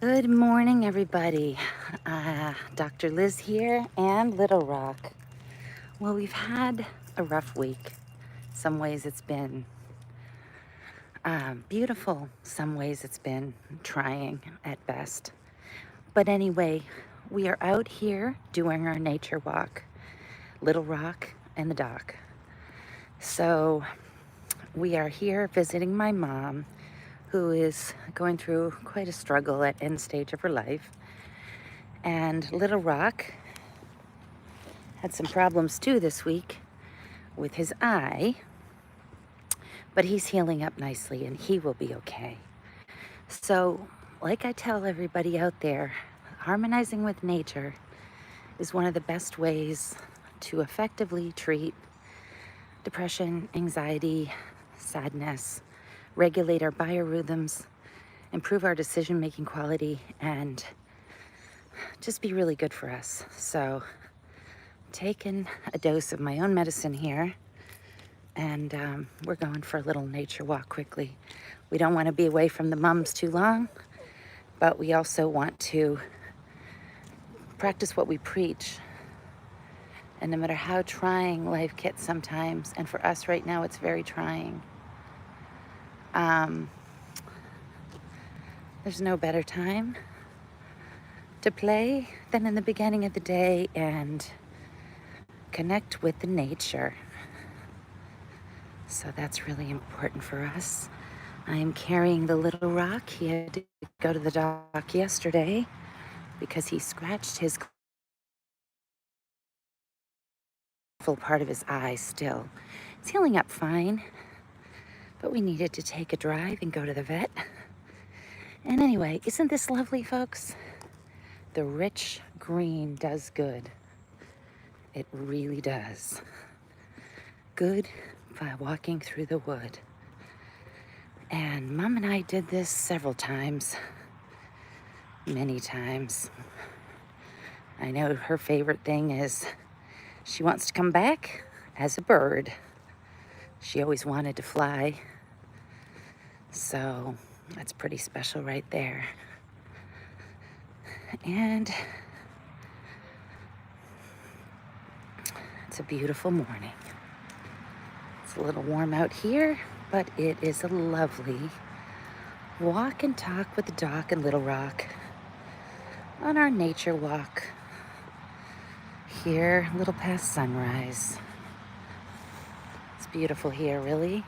Good morning, everybody. Dr. Liz here and Little Rock. Well, we've had a rough week. Some ways it's been beautiful, some ways it's been trying at best. But anyway, we are out here doing our nature walk, Little Rock and the dock. So we are here visiting my mom, who is going through quite a struggle at end stage of her life. And Little Rock had some problems too this week with his eye, but he's healing up nicely and he will be okay. So, like I tell everybody out there, harmonizing with nature is one of the best ways to effectively treat depression, anxiety, sadness, regulate our biorhythms, improve our decision-making quality, and just be really good for us. So, taking a dose of my own medicine here, and we're going for a little nature walk quickly. We don't want to be away from the mums too long, but we also want to practice what we preach. And no matter how trying life gets sometimes, and for us right now, it's very trying, there's no better time to play than in the beginning of the day and connect with the nature. So that's really important for us. I am carrying the Little Rock. He had to go to the dock yesterday because he scratched his full part of his eye still. It's healing up fine, but we needed to take a drive and go to the vet. And anyway, isn't this lovely, folks? The rich green does good. It really does. Good by walking through the wood. And Mom and I did this several times, many times. I know her favorite thing is she wants to come back as a bird. She always wanted to fly. So that's pretty special right there. And it's a beautiful morning. It's a little warm out here, but it is a lovely walk and talk with the dock and Little Rock on our nature walk here, a little past sunrise. It's beautiful here, really.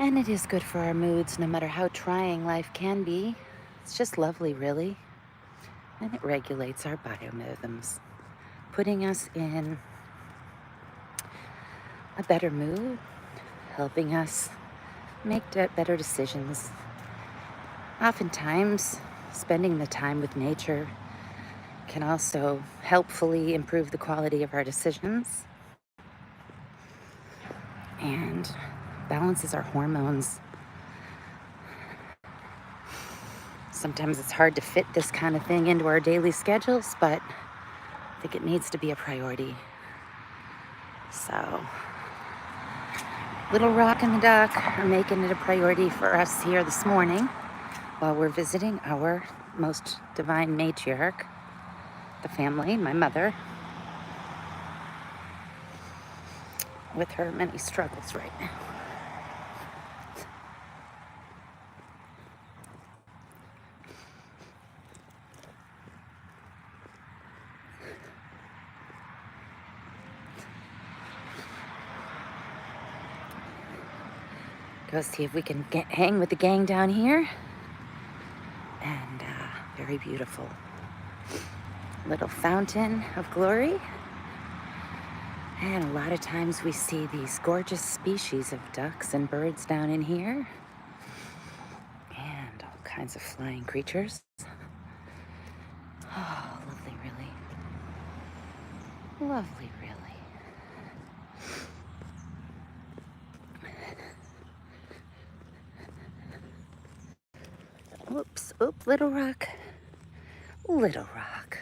And it is good for our moods, no matter how trying life can be. It's just lovely, really. And it regulates our biorhythms, putting us in a better mood, helping us make better decisions. Oftentimes, spending the time with nature can also helpfully improve the quality of our decisions and balances our hormones. Sometimes it's hard to fit this kind of thing into our daily schedules, but I think it needs to be a priority. So, Little Rock and the dock are making it a priority for us here this morning while we're visiting our most divine matriarch, the family, my mother, with her many struggles right now. Go see if we can hang with the gang down here. And very beautiful little fountain of glory. And a lot of times we see these gorgeous species of ducks and birds down in here. And all kinds of flying creatures. Oh, lovely, really. Lovely, really. Whoops, oop, Little Rock. Little Rock.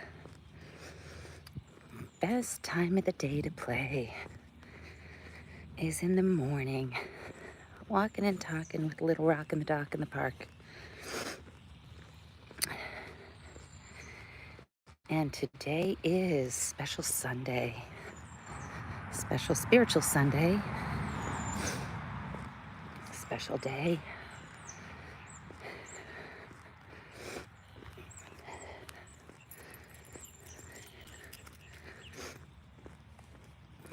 Best time of the day to play is in the morning. Walking and talking with Little Rock in the dock in the park. And today is Special Sunday, Special Spiritual Sunday, special day.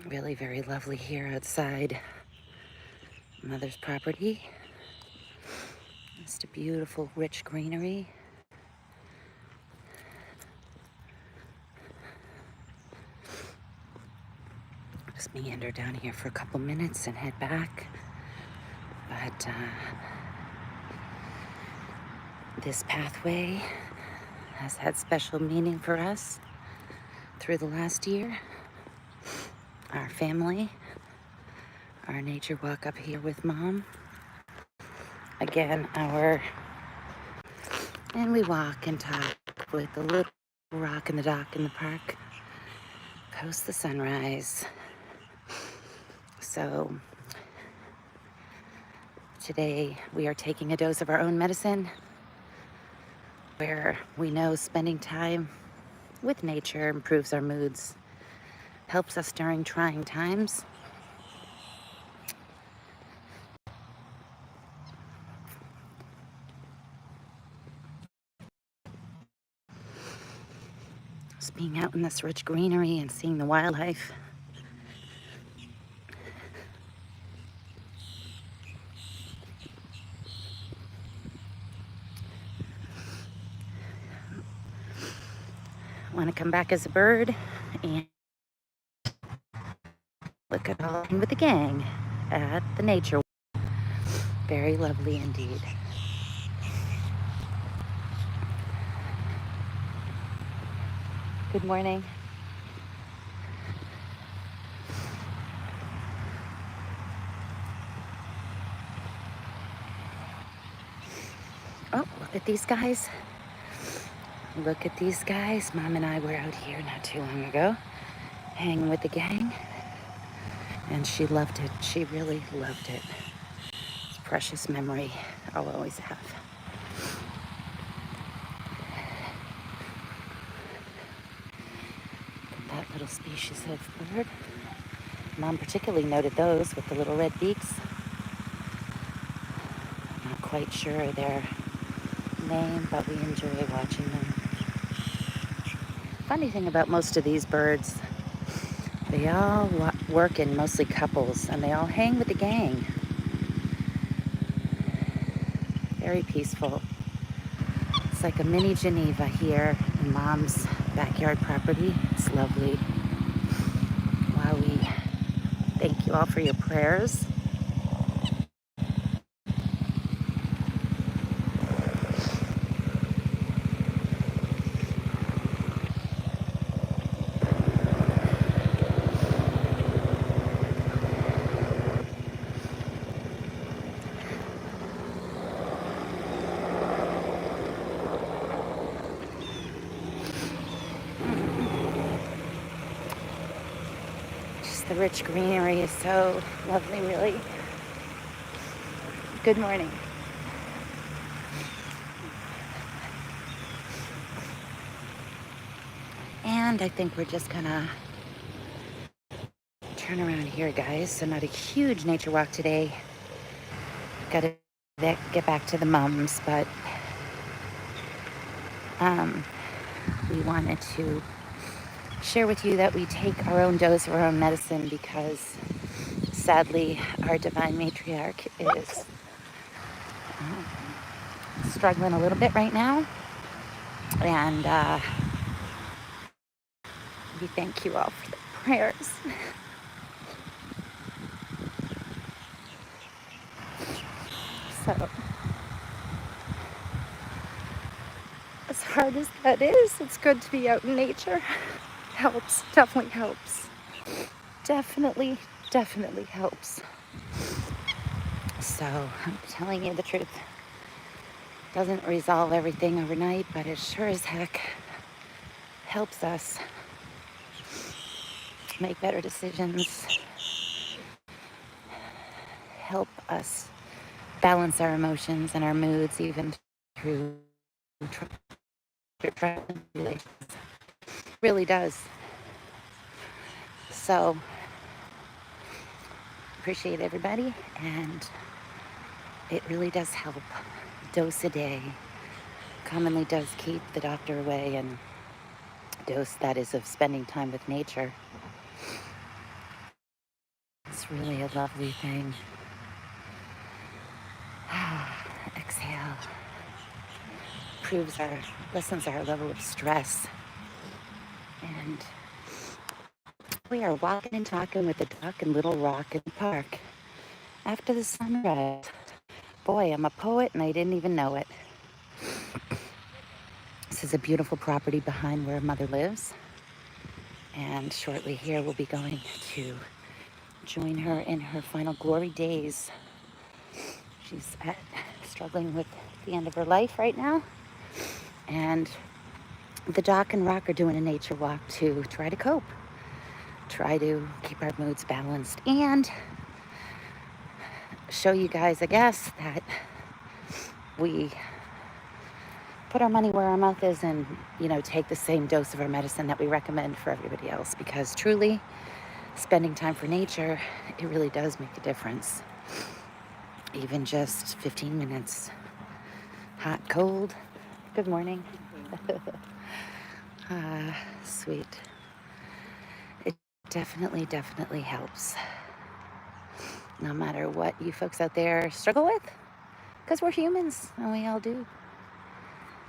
Really very lovely here outside Mother's property. Just a beautiful, rich greenery. Just meander down here for a couple minutes and head back. But this pathway has had special meaning for us through the last year. Our family, our nature walk up here with Mom. Again, and we walk and talk with the little rock and the dock in the park post the sunrise. So today we are taking a dose of our own medicine, where we know spending time with nature improves our moods, helps us during trying times. Just being out in this rich greenery and seeing the wildlife. Want to come back as a bird and look at all with the gang at the nature. Very lovely indeed. Good morning. Oh, look at these guys. Look at these guys. Mom and I were out here not too long ago, hanging with the gang, and she loved it. She really loved it. It's a precious memory I'll always have. That little species of bird. Mom particularly noted those with the little red beaks. I'm not quite sure their name, but we enjoy watching them. Funny thing about most of these birds, they all work in mostly couples, and they all hang with the gang. Very peaceful. It's like a mini Geneva here in Mom's backyard property. It's lovely. While we thank you all for your prayers. The rich greenery is so lovely, really. Good morning. And I think we're just gonna turn around here, guys. So not a huge nature walk today. Gotta get back to the mums, but we wanted to share with you that we take our own dose of our own medicine, because sadly our divine matriarch is struggling a little bit right now, and we thank you all for the prayers. So as hard as that is, it's good to be out in nature. Helps, definitely helps. Definitely helps. So I'm telling you the truth. Doesn't resolve everything overnight, but it sure as heck helps us make better decisions, help us balance our emotions and our moods even through tribulations. Really does. So, appreciate everybody, and it really does help. Dose a day commonly does keep the doctor away, and dose that is of spending time with nature. It's really a lovely thing. Exhale. Lessens our level of stress. And we are walking and talking with the duck in Little Rock in the park after the sunrise. Boy, I'm a poet and I didn't even know it. This is a beautiful property behind where Mother lives. And shortly here we'll be going to join her in her final glory days. She's struggling with the end of her life right now. And the doc and rock are doing a nature walk to try to cope, try to keep our moods balanced, and show you guys, I guess, that we put our money where our mouth is and, take the same dose of our medicine that we recommend for everybody else, because truly, spending time for nature, it really does make a difference. Even just 15 minutes, hot, cold, good morning. Sweet. It definitely helps. No matter what you folks out there struggle with, because we're humans and we all do.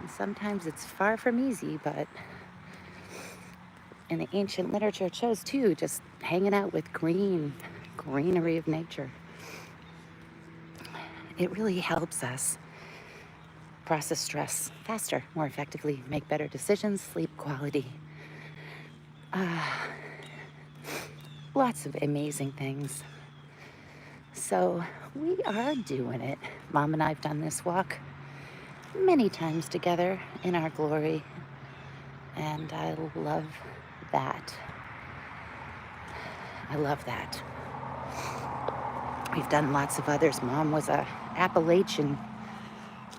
And sometimes it's far from easy, but in the ancient literature it shows too, just hanging out with greenery of nature. It really helps us process stress faster, more effectively, make better decisions, sleep quality. Lots of amazing things. So we are doing it. Mom and I have done this walk many times together in our glory, and I love that. We've done lots of others. Mom was a Appalachian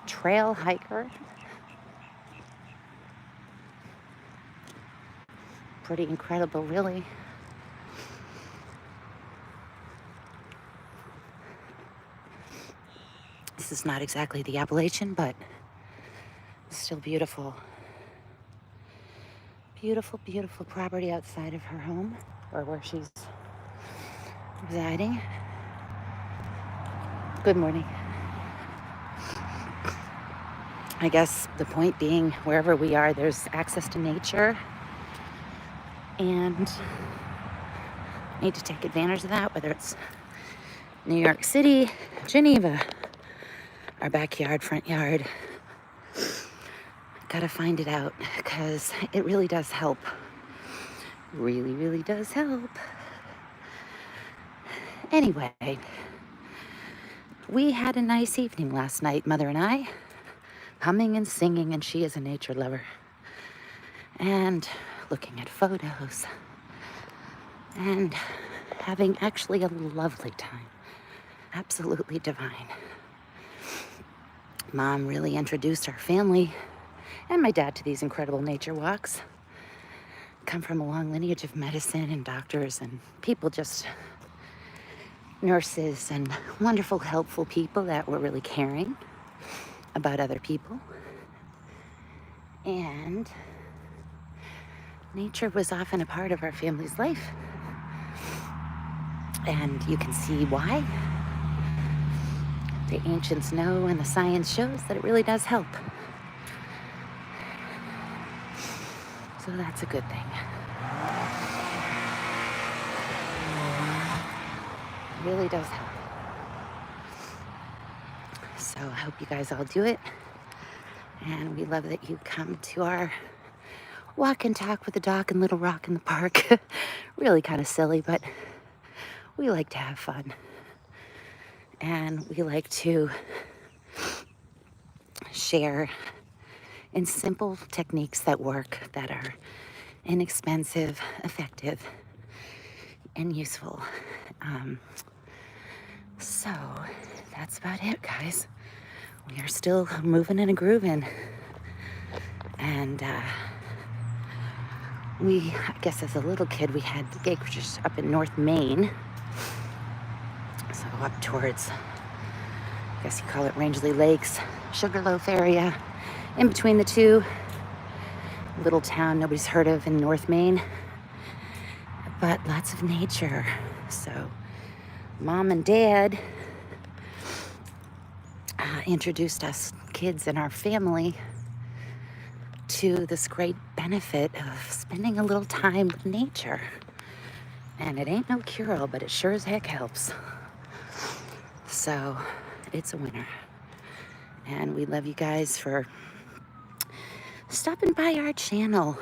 trail hiker. Pretty incredible, really. This is not exactly the Appalachian, but it's still beautiful. Beautiful property outside of her home, or where she's residing. Good morning. I guess the point being, wherever we are, there's access to nature, and need to take advantage of that, whether it's New York City, Geneva, our backyard, front yard. Gotta find it out, because it really does help. Really does help. Anyway, we had a nice evening last night, Mother and I, humming and singing, and she is a nature lover, and looking at photos, and having actually a lovely time. Absolutely divine. Mom really introduced our family and my dad to these incredible nature walks. Come from a long lineage of medicine and doctors and people, just nurses and wonderful, helpful people that were really caring about other people. And nature was often a part of our family's life. And you can see why. The ancients know, and the science shows that it really does help. So that's a good thing. It really does help. So I hope you guys all do it. And we love that you come to our walk and talk with the doc in Little Rock in the park. Really kind of silly, but we like to have fun. And we like to share in simple techniques that work, that are inexpensive, effective, and useful. So that's about it, guys. We are still moving and grooving. And I guess as a little kid, we had the acreages up in North Maine. So up towards, I guess you call it Rangeley Lakes, Sugarloaf area. In between the two, little town nobody's heard of in North Maine, but lots of nature. So mom and dad introduced us kids and our family to this great benefit of spending a little time with nature. And it ain't no cure-all, but it sure as heck helps. So it's a winner. And we love you guys for stopping by our channel.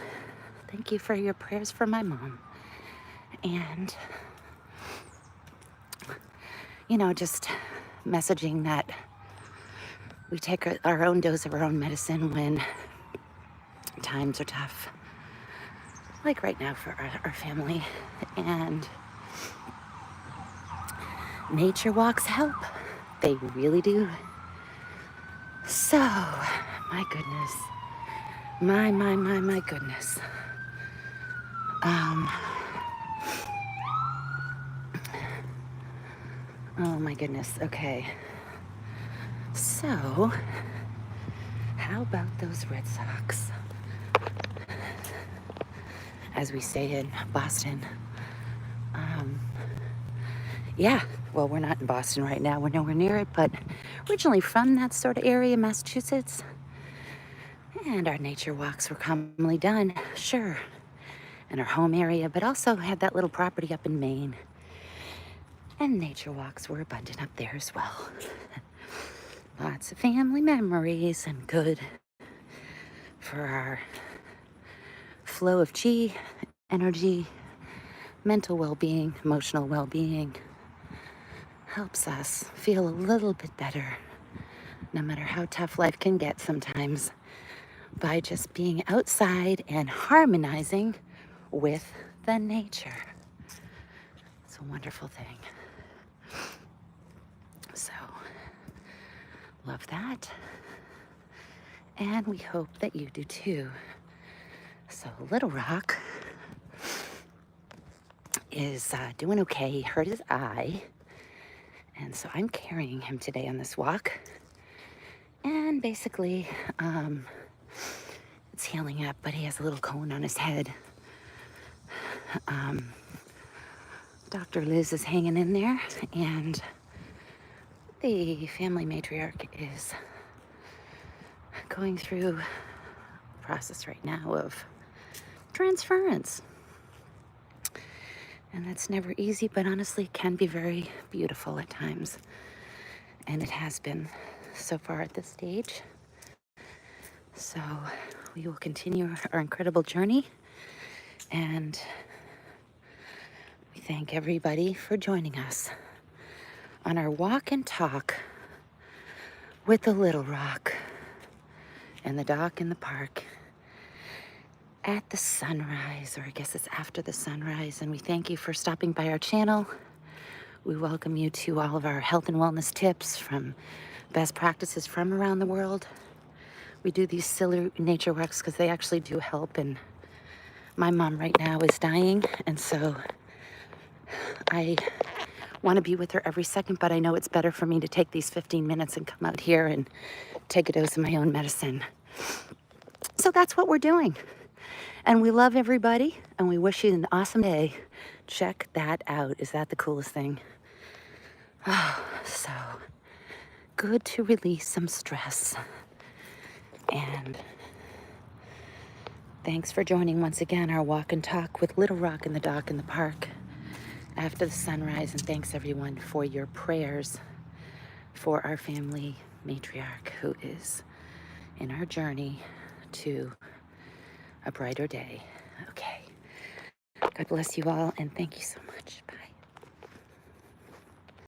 Thank you for your prayers for my mom. And, just messaging that we take our own dose of our own medicine when times are tough. Like right now for our family. And nature walks help. They really do. So, my goodness. My goodness. Oh my goodness. Okay. So, how about those Red Sox? As we say in Boston. Yeah, well, we're not in Boston right now. We're nowhere near it, but originally from that sort of area, Massachusetts. And our nature walks were commonly done, sure, in our home area, but also had that little property up in Maine. And nature walks were abundant up there as well. Lots of family memories and good for our flow of chi, energy, mental well-being, emotional well-being. Helps us feel a little bit better, no matter how tough life can get sometimes, by just being outside and harmonizing with the nature. It's a wonderful thing. So, love that. And we hope that you do too. So, Little Rock is doing okay. He hurt his eye. And so I'm carrying him today on this walk. And basically, it's healing up, but he has a little cone on his head. Dr. Liz is hanging in there, and the family matriarch is going through a process right now of transference. And that's never easy, but honestly can be very beautiful at times. And it has been so far at this stage. So we will continue our incredible journey. And we thank everybody for joining us on our walk and talk with the Little Rock and the dock in the park at the sunrise, or I guess it's after the sunrise. And we thank you for stopping by our channel. We welcome you to all of our health and wellness tips from best practices from around the world. We do these silly nature walks because they actually do help. And my mom right now is dying, and so I want to be with her every second, but I know it's better for me to take these 15 minutes and come out here and take a dose of my own medicine. So that's what we're doing. And we love everybody, and we wish you an awesome day. Check that out. Is that the coolest thing? Oh, so good to release some stress. And thanks for joining once again our walk and talk with Little Rock and the dock in the park after the sunrise. And thanks everyone for your prayers for our family matriarch who is in our journey to a brighter day. Okay. God bless you all, and thank you so much.